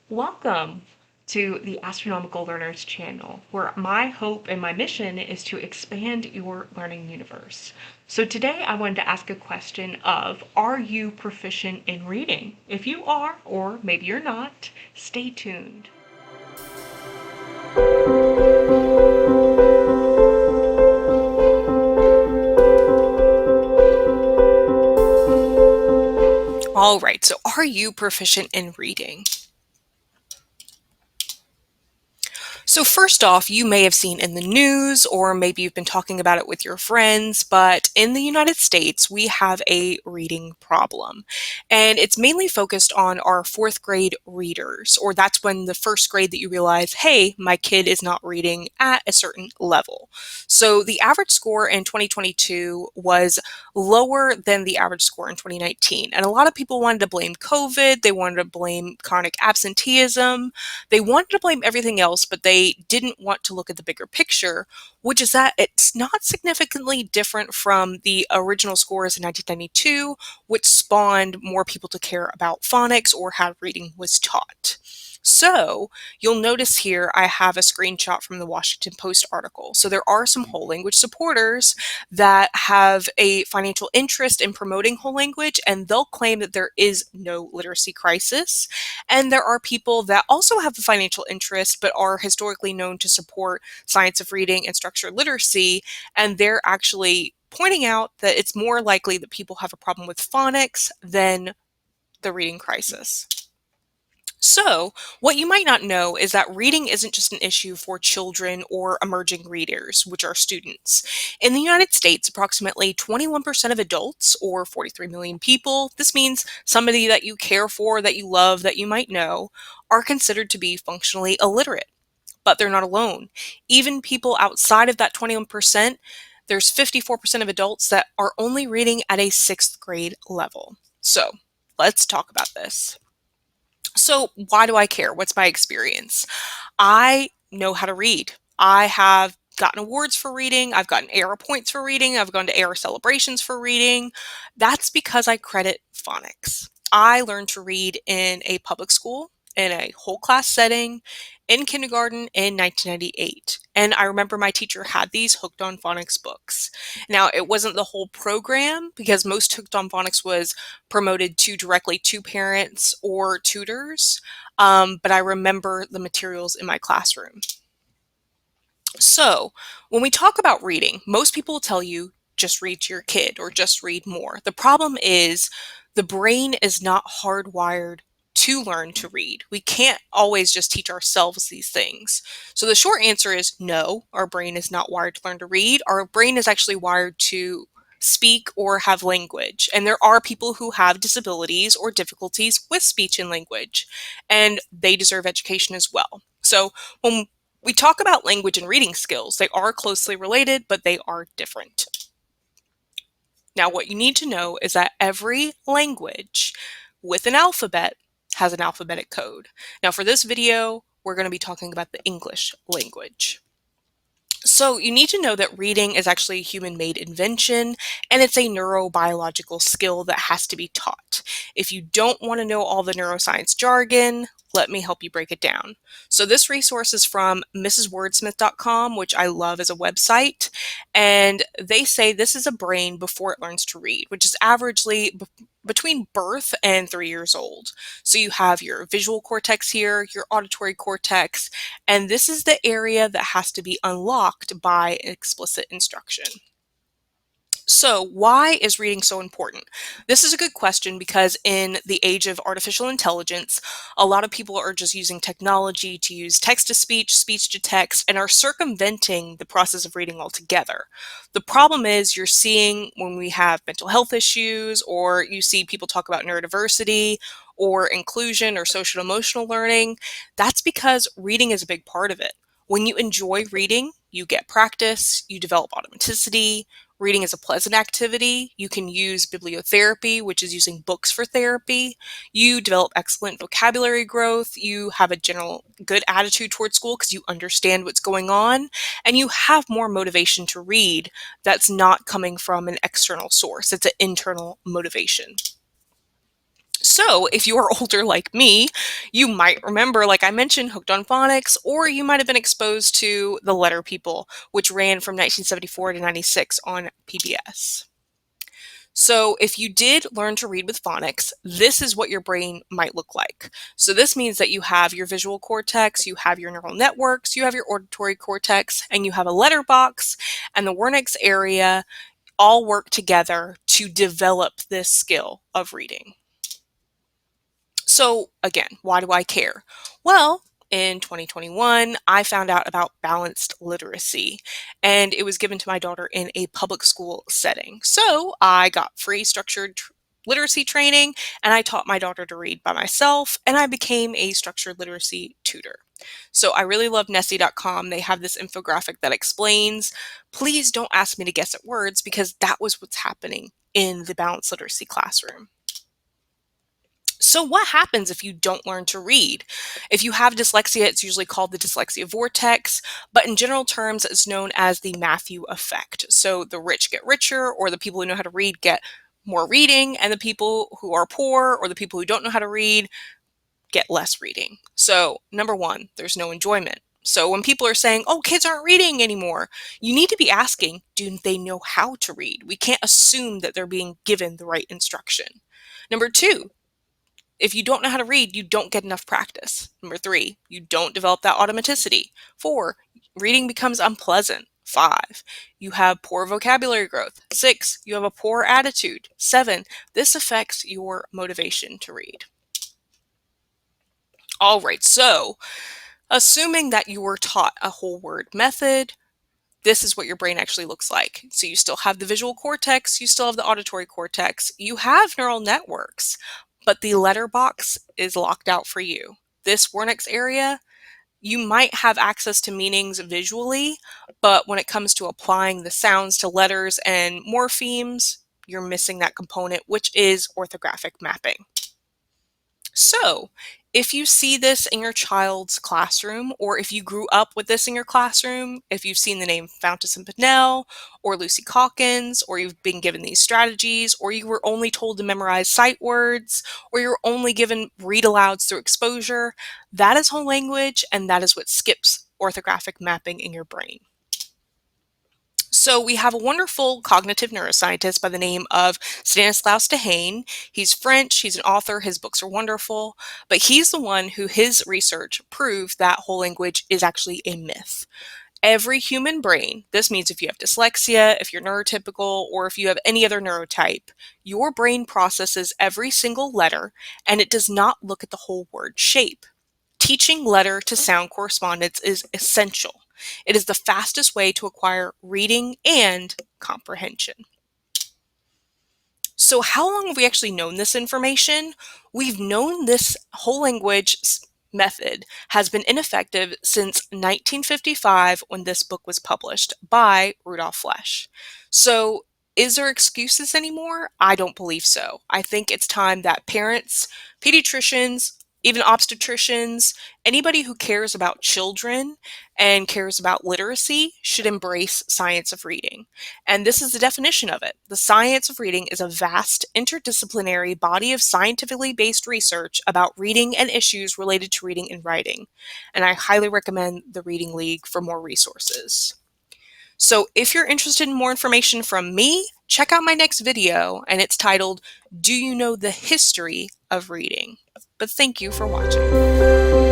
Welcome to the Astronomical Learners channel, where my hope and my mission is to expand your learning universe. So today I wanted to ask a question of, are you proficient in reading? If you are, or maybe you're not, stay tuned. All right, so are you proficient in reading? So first off, you may have seen in the news, or maybe you've been talking about it with your friends, but in the United States, we have a reading problem. And it's mainly focused on our fourth grade readers, or that's when the first grade that you realize, hey, my kid is not reading at a certain level. So the average score in 2022 was lower than the average score in 2019. And a lot of people wanted to blame COVID, they wanted to blame chronic absenteeism, they wanted to blame everything else, but they didn't want to look at the bigger picture, which is that it's not significantly different from the original scores in 1992, which spawned more people to care about phonics or how reading was taught. So you'll notice here I have a screenshot from the Washington Post article. So there are some whole language supporters that have a financial interest in promoting whole language, and they'll claim that there is no literacy crisis. And there are people that also have a financial interest but are historically known to support science of reading and structured literacy, and they're actually pointing out that it's more likely that people have a problem with phonics than the reading crisis. So, what you might not know is that reading isn't just an issue for children or emerging readers, which are students. In the United States, approximately 21% of adults, or 43 million people, this means somebody that you care for, that you love, that you might know, are considered to be functionally illiterate. But they're not alone. Even people outside of that 21%, there's 54% of adults that are only reading at a sixth grade level. So, let's talk about this. So why do I care? What's my experience? I know how to read. I have gotten awards for reading. I've gotten ARA points for reading. I've gone to ARA celebrations for reading. That's because I credit phonics. I learned to read in a public school, in a whole class setting, in kindergarten in 1998. And I remember my teacher had these Hooked on Phonics books. Now, it wasn't the whole program because most Hooked on Phonics was promoted to directly to parents or tutors, but I remember the materials in my classroom. So, when we talk about reading, most people will tell you just read to your kid or just read more. The problem is the brain is not hardwired to learn to read. We can't always just teach ourselves these things. So the short answer is no, our brain is not wired to learn to read. Our brain is actually wired to speak or have language. And there are people who have disabilities or difficulties with speech and language, and they deserve education as well. So when we talk about language and reading skills, they are closely related, but they are different. Now, what you need to know is that every language with an alphabet has an alphabetic code. Now, for this video, we're going to be talking about the English language. So you need to know that reading is actually a human-made invention, and it's a neurobiological skill that has to be taught. If you don't want to know all the neuroscience jargon, let me help you break it down. So this resource is from mrswordsmith.com, which I love as a website, and they say this is a brain before it learns to read, which is averagely between birth and 3 years old. So you have your visual cortex here, your auditory cortex, and this is the area that has to be unlocked by explicit instruction. So why is reading so important? This is a good question because in the age of artificial intelligence, a lot of people are just using technology to use text-to-speech, speech-to-text, and are circumventing the process of reading altogether. The problem is you're seeing when we have mental health issues, or you see people talk about neurodiversity or inclusion or social emotional learning, that's because reading is a big part of it. When you enjoy reading, you get practice, you develop automaticity. Reading is a pleasant activity. You can use bibliotherapy, which is using books for therapy. You develop excellent vocabulary growth. You have a general good attitude towards school because you understand what's going on. And you have more motivation to read that's not coming from an external source. It's an internal motivation. So, if you are older like me, you might remember, like I mentioned, Hooked on Phonics, or you might have been exposed to The Letter People, which ran from 1974 to 96 on PBS. So, if you did learn to read with phonics, this is what your brain might look like. So, this means that you have your visual cortex, you have your neural networks, you have your auditory cortex, and you have a letterbox, and the Wernicke's area all work together to develop this skill of reading. So, again, why do I care? Well, in 2021, I found out about balanced literacy, and it was given to my daughter in a public school setting. So, I got free structured literacy training, and I taught my daughter to read by myself, and I became a structured literacy tutor. So, I really love Nessie.com. They have this infographic that explains, please don't ask me to guess at words, because that was what's happening in the balanced literacy classroom. So, what happens if you don't learn to read? If you have dyslexia, it's usually called the dyslexia vortex, but in general terms, it's known as the Matthew effect. So, the rich get richer, or the people who know how to read get more reading, and the people who are poor or the people who don't know how to read get less reading. So, number one, there's no enjoyment. So, when people are saying, oh, kids aren't reading anymore, you need to be asking, do they know how to read? We can't assume that they're being given the right instruction. Number two, if you don't know how to read, you don't get enough practice. Number three, you don't develop that automaticity. Four, reading becomes unpleasant. Five, you have poor vocabulary growth. Six, you have a poor attitude. Seven, this affects your motivation to read. All right, so assuming that you were taught a whole word method, this is what your brain actually looks like. So you still have the visual cortex, you still have the auditory cortex, you have neural networks, but the letterbox is locked out for you. This Wernicke's area, you might have access to meanings visually, but when it comes to applying the sounds to letters and morphemes, you're missing that component, which is orthographic mapping. So, if you see this in your child's classroom, or if you grew up with this in your classroom, if you've seen the name Fountas and Pinnell, or Lucy Calkins, or you've been given these strategies, or you were only told to memorize sight words, or you're only given read alouds through exposure, that is whole language, and that is what skips orthographic mapping in your brain. So we have a wonderful cognitive neuroscientist by the name of Stanislaus Dehaene. He's French, he's an author, his books are wonderful, but he's the one who his research proved that whole language is actually a myth. Every human brain, this means if you have dyslexia, if you're neurotypical, or if you have any other neurotype, your brain processes every single letter and it does not look at the whole word shape. Teaching letter to sound correspondence is essential. It is the fastest way to acquire reading and comprehension. So how long have we actually known this information? We've known this whole language method has been ineffective since 1955 when this book was published by Rudolf Flesch. So is there excuses anymore? I don't believe so. I think it's time that parents, pediatricians, even obstetricians, anybody who cares about children and cares about literacy should embrace science of reading. And this is the definition of it. The science of reading is a vast, interdisciplinary body of scientifically based research about reading and issues related to reading and writing. And I highly recommend the Reading League for more resources. So if you're interested in more information from me, check out my next video, and it's titled, Do You Know the History of Reading? But thank you for watching.